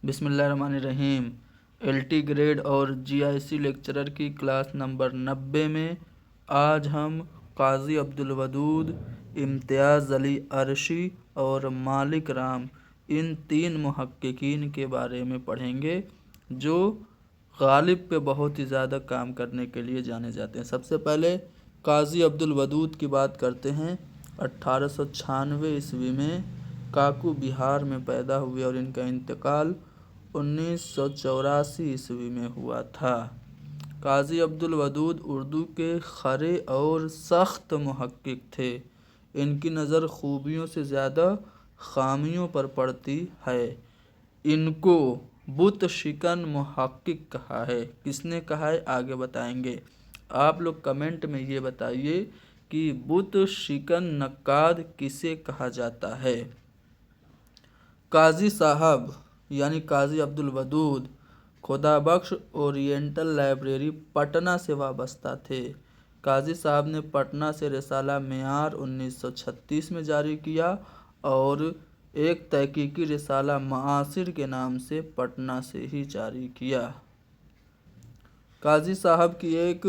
بسم اللہ الرحمن الرحیم۔ LT گریڈ اور GIC لیکچرر کی کلاس نمبر 90 میں آج ہم قاضی عبدالودود، امتیاز علی عرشی اور مالک رام ان تین محققین کے بارے میں پڑھیں گے جو غالب پہ بہت ہی زیادہ کام کرنے کے لیے جانے جاتے ہیں۔ سب سے پہلے قاضی عبدالودود کی بات کرتے ہیں۔ 1896 عیسوی میں کاکو بہار میں پیدا ہوئے اور ان کا انتقال 1984 عیسوی میں ہوا تھا۔ قاضی عبدالودود اردو کے کھرے اور سخت محقق تھے۔ ان کی نظر خوبیوں سے زیادہ خامیوں پر پڑتی ہے۔ ان کو بت شکن محقق کہا ہے۔ کس نے کہا ہے آگے بتائیں گے۔ آپ لوگ کمنٹ میں یہ بتائیے کہ بت شکن نقاد کسے کہا جاتا ہے۔ قاضی صاحب یعنی قاضی عبدالودود خدا بخش اورینٹل لائبریری پٹنہ سے وابستہ تھے۔ قاضی صاحب نے پٹنہ سے رسالہ معیار 1936 میں جاری کیا اور ایک تحقیقی رسالہ معاصر کے نام سے پٹنہ سے ہی جاری کیا۔ قاضی صاحب کی ایک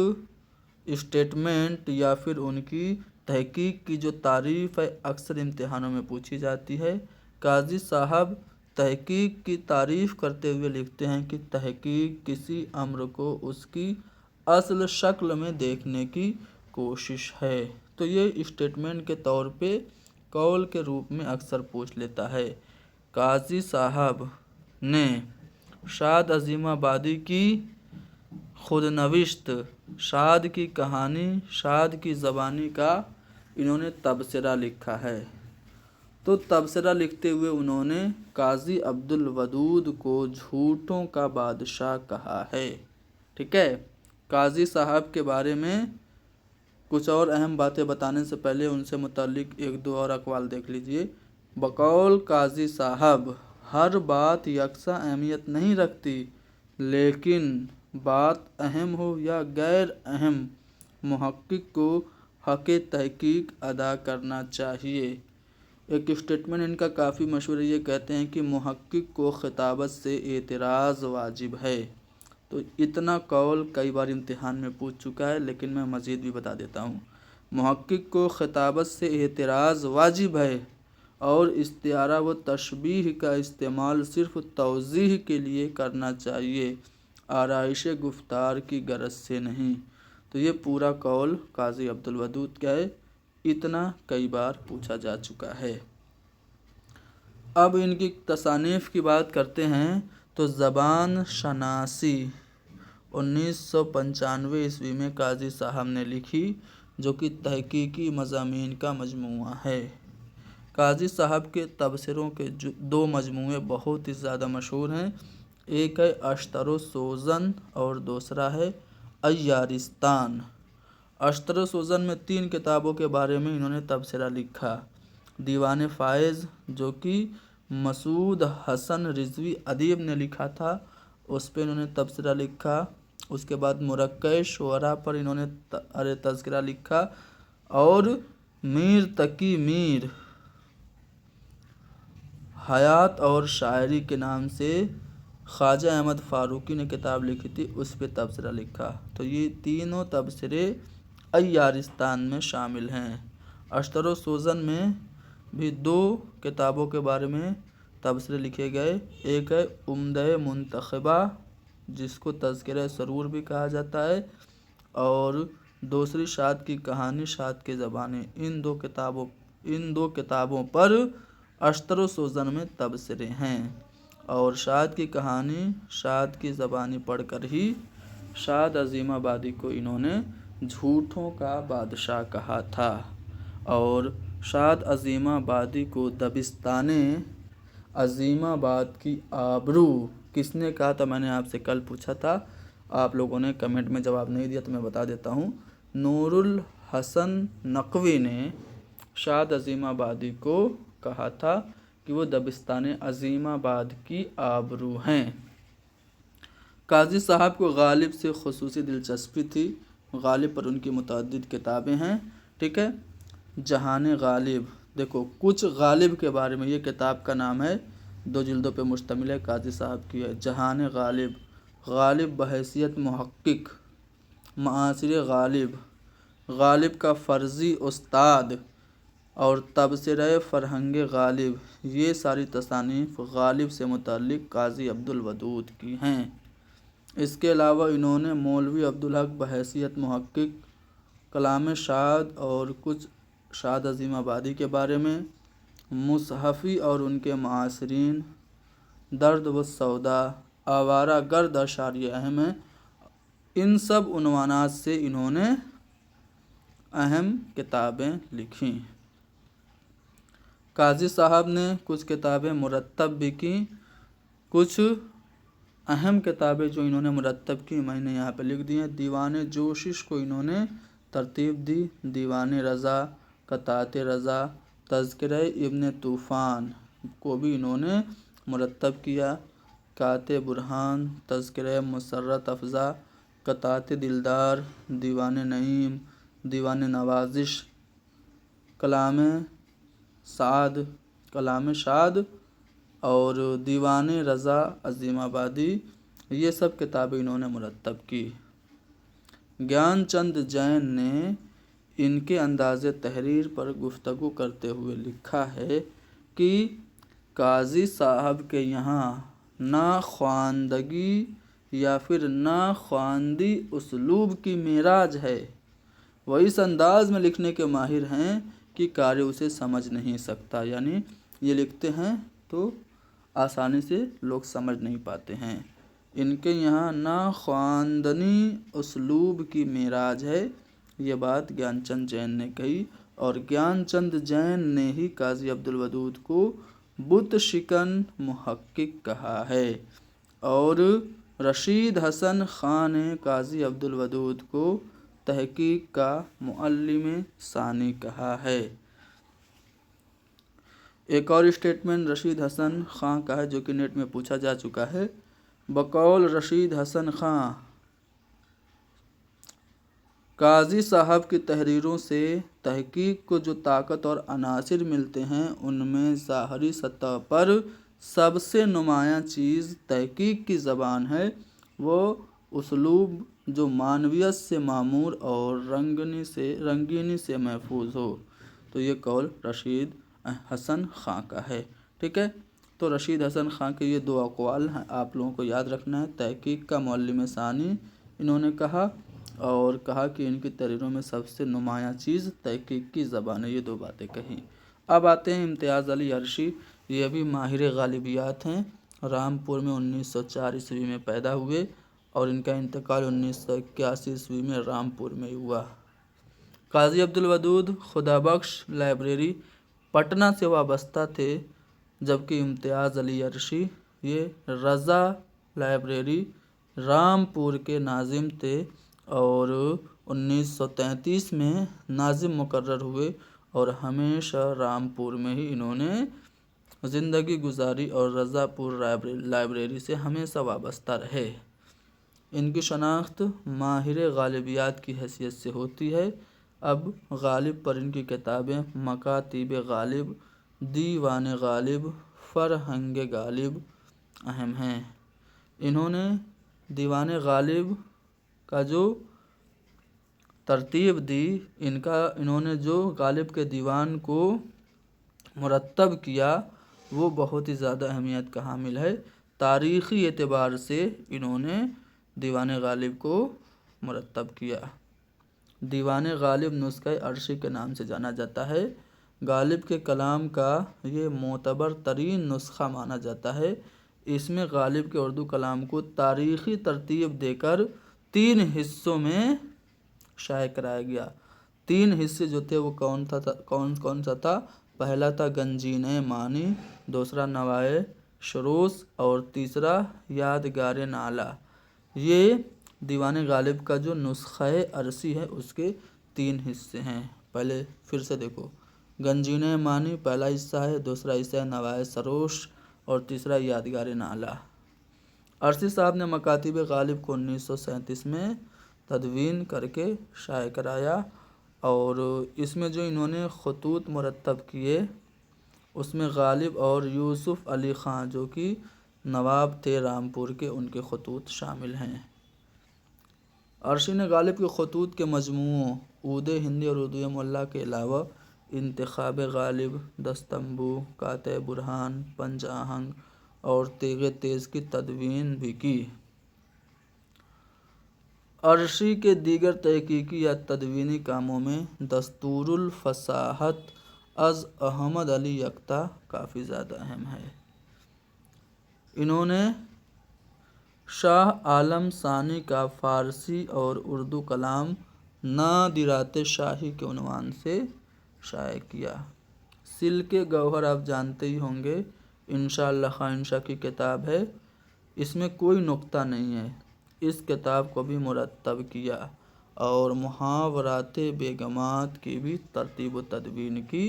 اسٹیٹمنٹ یا پھر ان کی تحقیق کی جو تعریف ہے اکثر امتحانوں میں پوچھی جاتی ہے۔ قاضی صاحب تحقیق کی تعریف کرتے ہوئے لکھتے ہیں کہ تحقیق کسی امر کو اس کی اصل شکل میں دیکھنے کی کوشش ہے۔ تو یہ اسٹیٹمنٹ کے طور پہ قول کے روپ میں اکثر پوچھ لیتا ہے۔ قاضی صاحب نے شاد عظیم آبادی کی خودنوشت، شاد کی کہانی، شاد کی زبانی کا انہوں نے تبصرہ لکھا ہے۔ تو تبصرہ لکھتے ہوئے انہوں نے قاضی عبدالودود کو جھوٹوں کا بادشاہ کہا ہے۔ ٹھیک ہے۔ قاضی صاحب کے بارے میں کچھ اور اہم باتیں بتانے سے پہلے ان سے متعلق ایک دو اور اقوال دیکھ لیجئے۔ بقول قاضی صاحب ہر بات یکساں اہمیت نہیں رکھتی، لیکن بات اہم ہو یا غیر اہم محقق کو حق تحقیق ادا کرنا چاہیے۔ ایک اسٹیٹمنٹ ان کا کافی مشہور ہے، یہ کہتے ہیں کہ محقق کو خطابت سے اعتراض واجب ہے۔ تو اتنا قول کئی بار امتحان میں پوچھ چکا ہے، لیکن میں مزید بھی بتا دیتا ہوں۔ محقق کو خطابت سے اعتراض واجب ہے اور استعارہ و تشبیہ کا استعمال صرف توضیح کے لیے کرنا چاہیے، آرائش گفتار کی غرض سے نہیں۔ تو یہ پورا قول قاضی عبدالودود کا ہے، اتنا کئی بار پوچھا جا چکا ہے۔ اب ان کی تصانیف کی بات کرتے ہیں تو زبان شناسی 1995 عیسوی میں قاضی صاحب نے لکھی، جو کہ تحقیقی مضامین کا مجموعہ ہے۔ قاضی صاحب کے تبصروں کے دو مجموعے بہت ہی زیادہ مشہور ہیں، ایک ہے اشتر و سوزن اور دوسرا ہے عیارستان۔ اشتر و سوزن میں 3 کتابوں کے بارے میں انہوں نے تبصرہ لکھا۔ دیوان فائز جو کہ مسعود حسن رضوی ادیب نے لکھا تھا، اس پہ انہوں نے تبصرہ لکھا۔ اس کے بعد مرکع شعراء پر انہوں نے تذکرہ لکھا اور میر تقی میر حیات اور شاعری کے نام سے خواجہ احمد فاروقی نے کتاب لکھی تھی، اس پہ تبصرہ لکھا۔ تو یہ تینوں تبصرے عیارستان میں شامل ہیں۔ اشتر و سوزن میں بھی 2 کتابوں کے بارے میں تبصرے لکھے گئے، ایک ہے عمدہ منتخبہ جس کو تذکرہ سرور بھی کہا جاتا ہے، اور دوسری شاد کی کہانی، شاد کی زبانیں۔ ان دو کتابوں پر اشتر و سوزن میں تبصرے ہیں، اور شاد کی کہانی، شاد کی زبانی پڑھ کر ہی شاد عظیم آبادی کو انہوں نے جھوٹوں کا بادشاہ کہا تھا، اور شاد عظیم آبادی کو دبستان عظیم آباد کی آبرو کس نے کہا تھا؟ میں نے آپ سے کل پوچھا تھا، آپ لوگوں نے کمنٹ میں جواب نہیں دیا، تو میں بتا دیتا ہوں۔ نور الحسن نقوی نے شاد عظیم آبادی کو کہا تھا کہ وہ دبستان عظیم آباد کی آبرو ہیں۔ قاضی صاحب کو غالب سے خصوصی دلچسپی تھی۔ غالب پر ان کی متعدد کتابیں ہیں۔ ٹھیک ہے۔ جہان غالب، دیکھو کچھ غالب کے بارے میں، یہ کتاب کا نام ہے 2 جلدوں پہ مشتمل ہے، قاضی صاحب کی ہے۔ جہان غالب، غالب بحیثیت محقق، معاصر غالب، غالب کا فرضی استاد اور تبصرہ فرہنگ غالب، یہ ساری تصانیف غالب سے متعلق قاضی عبدالودود کی ہیں۔ اس کے علاوہ انہوں نے مولوی عبدالحق بحیثیت محقق، کلام شاد اور کچھ شاد عظیم آبادی کے بارے میں، مصحفی اور ان کے معاصرین، درد و سودا، آوارہ گرد اشعار اہم ہیں۔ ان سب عنوانات سے انہوں نے اہم کتابیں لکھیں۔ قاضی صاحب نے کچھ کتابیں مرتب بھی کیں۔ کچھ اہم کتابیں جو انہوں نے مرتب کی میں نے یہاں پہ لکھ دی ہیں۔ دیوان جوشش کو انہوں نے ترتیب دی، دیوان رضا، قطعۃ رضا، تذکرہ ابن طوفان کو بھی انہوں نے مرتب کیا، قاطع برہان، تذکرہ مسرت افزا، قطعۃ دلدار، دیوان نعیم، دیوان نوازش، کلام شاد اور دیوان رضا عظیم آبادی، یہ سب کتابیں انہوں نے مرتب کی۔ گیان چند جین نے ان کے انداز تحریر پر گفتگو کرتے ہوئے لکھا ہے کہ قاضی صاحب کے یہاں نہ خواندگی یا پھر نہ خواندی اسلوب کی معراج ہے، وہ اس انداز میں لکھنے کے ماہر ہیں کہ قاری اسے سمجھ نہیں سکتا، یعنی یہ لکھتے ہیں تو آسانی سے لوگ سمجھ نہیں پاتے ہیں۔ ان کے یہاں نہ خواندنی اسلوب کی معراج ہے، یہ بات گیان چند جین نے کہی، اور گیان چند جین نے ہی قاضی عبدالودود کو بت شکن محقق کہا ہے، اور رشید حسن خان نے قاضی عبدالودود کو تحقیق کا معلم ثانی کہا ہے۔ ایک اور اسٹیٹمنٹ رشید حسن خان کا ہے جو کہ نیٹ میں پوچھا جا چکا ہے۔ بقول رشید حسن خان، قاضی صاحب کی تحریروں سے تحقیق کو جو طاقت اور عناصر ملتے ہیں، ان میں ظاہری سطح پر سب سے نمایاں چیز تحقیق کی زبان ہے، وہ اسلوب جو معنویت سے معمور اور رنگینی سے محفوظ ہو۔ تو یہ قول رشید حسن خان کا ہے، ٹھیک ہے۔ تو رشید حسن خان کے یہ 2 اقوال ہیں، آپ لوگوں کو یاد رکھنا ہے۔ تحقیق کا معلم ثانی انہوں نے کہا، اور کہا کہ ان کی تحریروں میں سب سے نمایاں چیز تحقیق کی زبان ہے، یہ 2 باتیں کہیں۔ اب آتے ہیں امتیاز علی عرشی، یہ بھی ماہر غالبیات ہیں، رامپور میں 1904 عیسوی میں پیدا ہوئے اور ان کا انتقال 1981 عیسوی میں رامپور میں ہوا۔ قاضی عبدالودود خدا بخش لائبریری پٹنہ سے وابستہ تھے، جبکہ امتیاز علی عرشی یہ رضا لائبریری رامپور کے ناظم تھے، اور 1933 میں ناظم مقرر ہوئے اور ہمیشہ رامپور میں ہی انہوں نے زندگی گزاری اور رضا پور لائبریری سے ہمیشہ وابستہ رہے۔ ان کی شناخت ماہر غالبیات کی حیثیت سے ہوتی ہے۔ اب غالب پر ان کی کتابیں مکاتیب غالب، دیوان غالب، فرہنگ غالب اہم ہیں۔ انہوں نے دیوان غالب کا جو ترتیب دی، انہوں نے جو غالب کے دیوان کو مرتب کیا، وہ بہت ہی زیادہ اہمیت کا حامل ہے۔ تاریخی اعتبار سے انہوں نے دیوان غالب کو مرتب کیا۔ دیوان غالب نسخہ عرشی کے نام سے جانا جاتا ہے۔ غالب کے کلام کا یہ معتبر ترین نسخہ مانا جاتا ہے۔ اس میں غالب کے اردو کلام کو تاریخی ترتیب دے کر 3 حصوں میں شائع کرایا گیا۔ 3 حصے جو تھے وہ کون سا تھا؟ پہلا تھا گنجینہ معنی، دوسرا نوائے شروس اور تیسرا یادگار نالہ۔ یہ دیوان غالب کا جو نسخہ عرشی ہے اس کے 3 حصے ہیں۔ پہلے پھر سے دیکھو، گنجینہ معنی پہلا حصہ ہے، دوسرا حصہ ہے نوائے سروش اور تیسرا یادگار نالہ۔ عرشی صاحب نے مکاتیب غالب کو 1937 میں تدوین کر کے شائع کرایا، اور اس میں جو انہوں نے خطوط مرتب کیے اس میں غالب اور یوسف علی خان جو کہ نواب تھے رامپور کے، ان کے خطوط شامل ہیں۔ عرشی نے غالب کے خطوط کے مجموعوں عود ہندی اور اردو معلیٰ کے علاوہ انتخاب غالب، دستمبو، قاطع برہان، پنج آہنگ اور تیغ تیز کی تدوین بھی کی۔ عرشی کے دیگر تحقیقی یا تدوینی کاموں میں دستور الفصاحت از احمد علی یکتا کافی زیادہ اہم ہے۔ انہوں نے شاہ عالم ثانی کا فارسی اور اردو کلام نادرات شاہی کے عنوان سے شائع کیا۔ سلک گوہر آپ جانتے ہی ہوں گے، انشاءاللہ خان شاہ کی کتاب ہے، اس میں کوئی نقطہ نہیں ہے۔ اس کتاب کو بھی مرتب کیا اور محاورات بیگمات کی بھی ترتیب و تدوین کی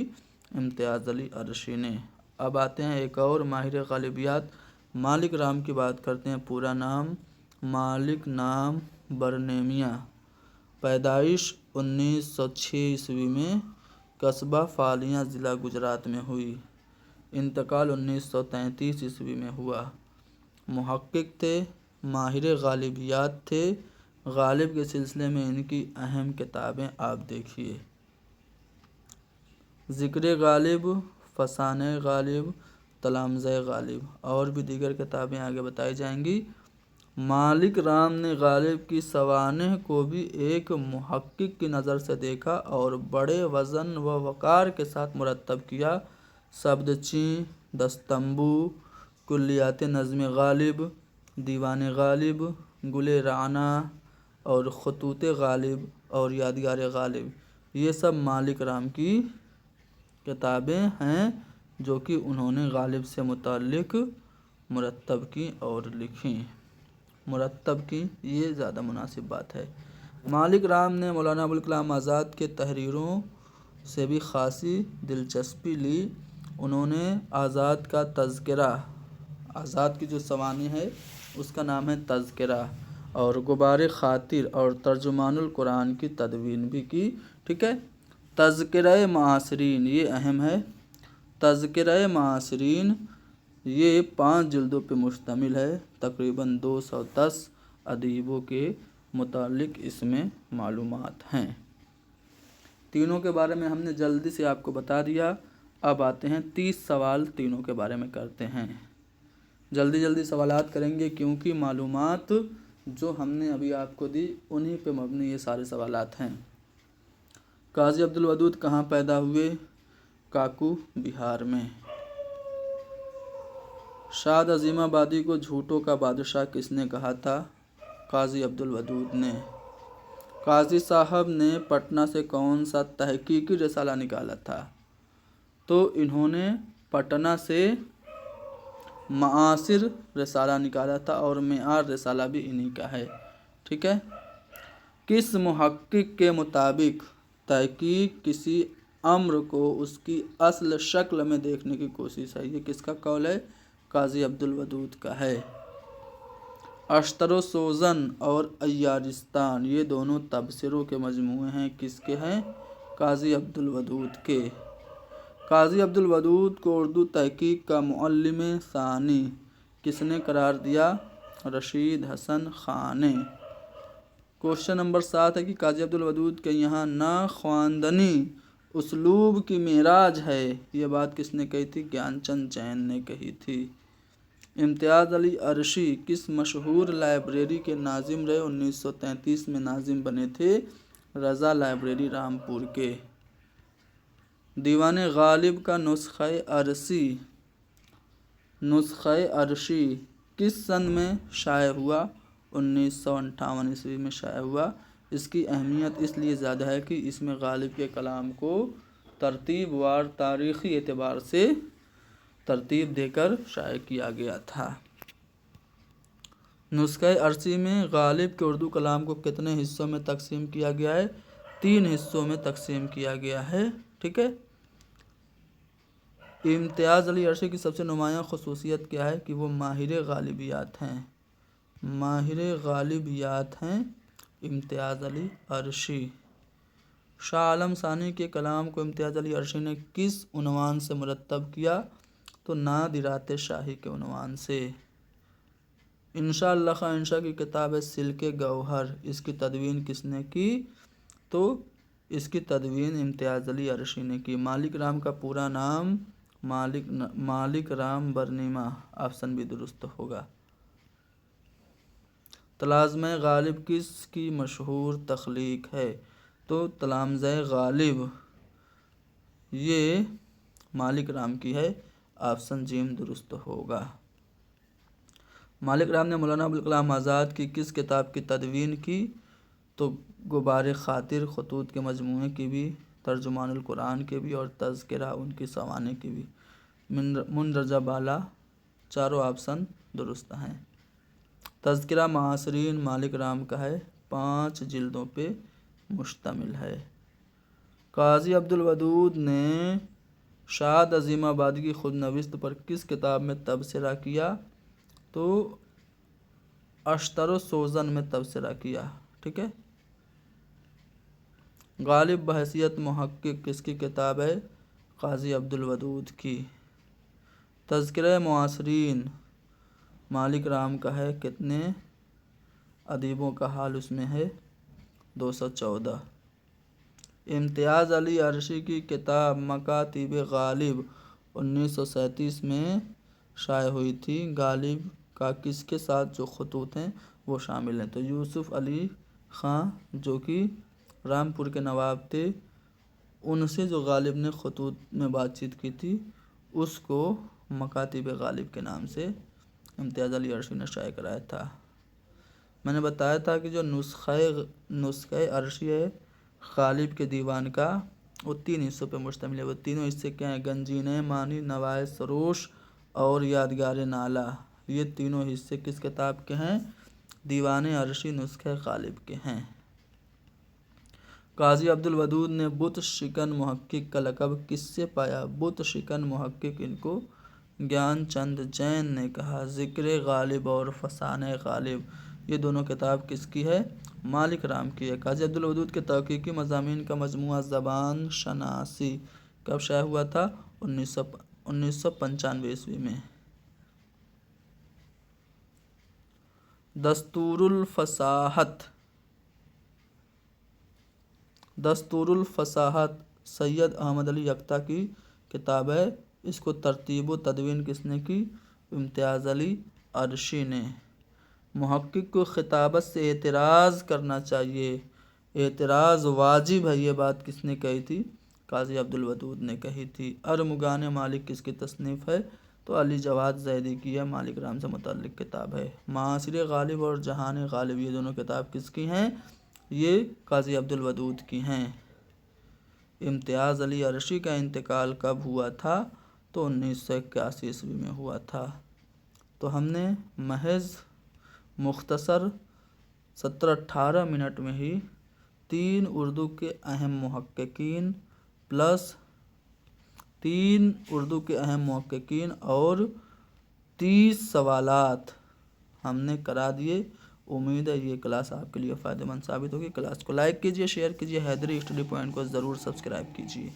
امتیاز علی عرشی نے۔ اب آتے ہیں ایک اور ماہر غالبیات مالک رام کی بات کرتے ہیں۔ پورا نام مالک نام برنیمیاں، پیدائش 1906 عیسوی میں قصبہ فالیاں ضلع گجرات میں ہوئی، انتقال 1933 عیسوی میں ہوا۔ محقق تھے، ماہر غالبیات تھے۔ غالب کے سلسلے میں ان کی اہم کتابیں آپ دیکھیے: ذکر غالب، فسانہ غالب، تلامذہ غالب، اور بھی دیگر کتابیں آگے بتائی جائیں گی۔ مالک رام نے غالب کی سوانح کو بھی ایک محقق کی نظر سے دیکھا اور بڑے وزن و وقار کے ساتھ مرتب کیا۔ سبدچیں، دستمبو، کلیات نظم غالب، دیوان غالب، گل رعنا اور خطوط غالب اور یادگار غالب، یہ سب مالک رام کی کتابیں ہیں جو کہ انہوں نے غالب سے متعلق مرتب کی اور لکھیں۔ مرتب کی، یہ زیادہ مناسب بات ہے۔ مالک رام نے مولانا ابوالکلام آزاد کے تحریروں سے بھی خاصی دلچسپی لی۔ انہوں نے آزاد کا تذکرہ، آزاد کی جو سوانح ہے اس کا نام ہے تذکرہ، اور غبار خاطر اور ترجمان القرآن کی تدوین بھی کی۔ ٹھیک ہے، تذکرہ معاصرین یہ اہم ہے۔ تذکرہ معاصرین یہ 5 جلدوں پہ مشتمل ہے، تقریباً 210 ادیبوں کے متعلق اس میں معلومات ہیں۔ تینوں کے بارے میں ہم نے جلدی سے آپ کو بتا دیا۔ اب آتے ہیں 30 سوال تینوں کے بارے میں کرتے ہیں۔ جلدی جلدی سوالات کریں گے کیونکہ معلومات جو ہم نے ابھی آپ کو دی انہی پہ مبنی یہ سارے سوالات ہیں۔ قاضی عبدالودود کہاں پیدا ہوئے؟ کاکو، بہار میں۔ شاد عظیم آبادی کو جھوٹوں کا بادشاہ کس نے کہا تھا؟ قاضی عبدالودود نے۔ قاضی صاحب نے پٹنہ سے کون سا تحقیقی رسالہ نکالا تھا؟ تو انہوں نے پٹنہ سے معاصر رسالہ نکالا تھا، اور معیار رسالہ بھی انہی کا ہے۔ ٹھیک ہے، کس محقق کے مطابق تحقیق کسی امر کو اس کی اصل شکل میں دیکھنے کی کوشش ہے؟ یہ کس کا قول ہے؟ قاضی عبدالودود کا ہے۔ اشتر و سوزن اور ایارستان یہ دونوں تبصروں کے مجموعے ہیں، کس کے ہیں؟ قاضی عبدالودود کے۔ قاضی عبدالودود کو اردو تحقیق کا معلم ثانی کس نے قرار دیا؟ رشید حسن خان نے۔ کوشچن نمبر 7 ہے کہ قاضی عبدالودود کے یہاں ناخواندنی اسلوب کی معراج ہے، یہ بات کس نے کہی تھی؟ گیان چند جین نے کہی تھی۔ امتیاز علی عرشی کس مشہور لائبریری کے ناظم رہے؟ 1933 میں ناظم بنے تھے رضا لائبریری رامپور کے۔ دیوان غالب کا نسخہ عرشی کس سن میں شائع ہوا؟ 1958 عیسوی میں شائع ہوا۔ اس کی اہمیت اس لیے زیادہ ہے کہ اس میں غالب کے کلام کو ترتیب وار تاریخی اعتبار سے ترتیب دے کر شائع کیا گیا تھا۔ نسخہ عرشی میں غالب کے اردو کلام کو کتنے حصوں میں تقسیم کیا گیا ہے؟ 3 حصوں میں تقسیم کیا گیا ہے۔ ٹھیک ہے، امتیاز علی عرشی کی سب سے نمایاں خصوصیت کیا ہے؟ کہ وہ ماہر غالبیات ہیں۔ ماہر غالبیات ہیں امتیاز علی عرشی۔ شاہ عالم ثانی کے کلام کو امتیاز علی عرشی نے کس عنوان سے مرتب کیا؟ تو نادرات شاہی کے عنوان سے۔ انشاء اللہ خان انشا کی کتاب ہے سلک گوہر، اس کی تدوین کس نے کی؟ تو اس کی تدوین امتیاز علی عرشی نے کی۔ مالک رام کا پورا نام مالک رام برنیما، آپشن بھی درست ہوگا۔ تلازمہ غالب کس کی مشہور تخلیق ہے؟ تو تلامذہ غالب یہ مالک رام کی ہے، آپشن جیم درست ہوگا۔ مالک رام نے مولانا ابوالکلام آزاد کی کس کتاب کی تدوین کی؟ تو غبار خاطر، خطوط کے مجموعے کی بھی، ترجمان القرآن کے بھی، اور تذکرہ ان کی سوانح کی بھی۔ مندرجہ بالا چاروں آپشن درست ہیں۔ تذکرہ معاصرین مالک رام کا ہے، 5 جلدوں پہ مشتمل ہے۔ قاضی عبدالودود نے شاد عظیم آبادی کی خود نوشت پر کس کتاب میں تبصرہ کیا؟ تو اشتر و سوزن میں تبصرہ کیا، ٹھیک ہے۔ غالب بحیثیت محقق کس کی کتاب ہے؟ قاضی عبدالودود کی۔ تذکرہ معاصرین مالک رام کا ہے، کتنے ادیبوں کا حال اس میں ہے؟ 214۔ امتیاز علی عرشی کی کتاب مکاتیب غالب 1937 میں شائع ہوئی تھی۔ غالب کا کس کے ساتھ جو خطوط ہیں وہ شامل ہیں؟ تو یوسف علی خان جو کہ رامپور کے نواب تھے، ان سے جو غالب نے خطوط میں بات چیت کی تھی اس کو مکاتیب غالب کے نام سے امتیاز علی عرشی نے شائع کرایا تھا۔ میں نے بتایا تھا کہ جو نسخہ عرشی ہے غالب کے دیوان کا، وہ 3 حصوں پہ مشتمل ہے۔ وہ تینوں حصے کیا ہیں؟ گنجینہ معنی، نوائے سروش اور یادگار نالہ۔ یہ تینوں حصے کس کتاب کے ہیں؟ دیوان عرشی نسخہ غالب کے ہیں۔ قاضی عبدالودود نے بت شکن محقق کا لقب کس سے پایا؟ بت شکن محقق ان کو گیان چند جین نے کہا۔ ذکر غالب اور فسانہ غالب یہ دونوں کتاب کس کی ہے؟ مالک رام کی ہے۔ قاضی عبدالودود کے تحقیقی مضامین کا مجموعہ زبان شناسی کب شائع ہوا تھا؟ 1995 عیسوی میں۔ دستور الفصاحت سید احمد علی یکتا کی کتاب ہے، اس کو ترتیب و تدوین کس نے کی؟ امتیاز علی عرشی نے۔ محقق کو خطابت سے اعتراض کرنا چاہیے، اعتراض واجب ہے، یہ بات کس نے کہی تھی؟ قاضی عبدالودود نے کہی تھی۔ ارمغان مالک کس کی تصنیف ہے؟ تو علی جواد زیدی کی ہے، مالک رام سے متعلق کتاب ہے۔ معاصر غالب اور جہان غالب یہ دونوں کتاب کس کی ہیں؟ یہ قاضی عبدالودود کی ہیں۔ امتیاز علی عرشی کا انتقال کب ہوا تھا؟ تو 1981 عیسوی میں ہوا تھا۔ تو ہم نے محض مختصر 17-18 منٹ میں ہی 3 اردو کے اہم محققین پلس 3 اردو کے اہم محققین اور 30 سوالات ہم نے کرا دیے۔ امید ہے یہ کلاس آپ کے لیے فائدہ مند ثابت ہوگی۔ کلاس کو لائک کیجیے، شیئر کیجیے، حیدری اسٹڈی پوائنٹ کو ضرور سبسکرائب کیجیے۔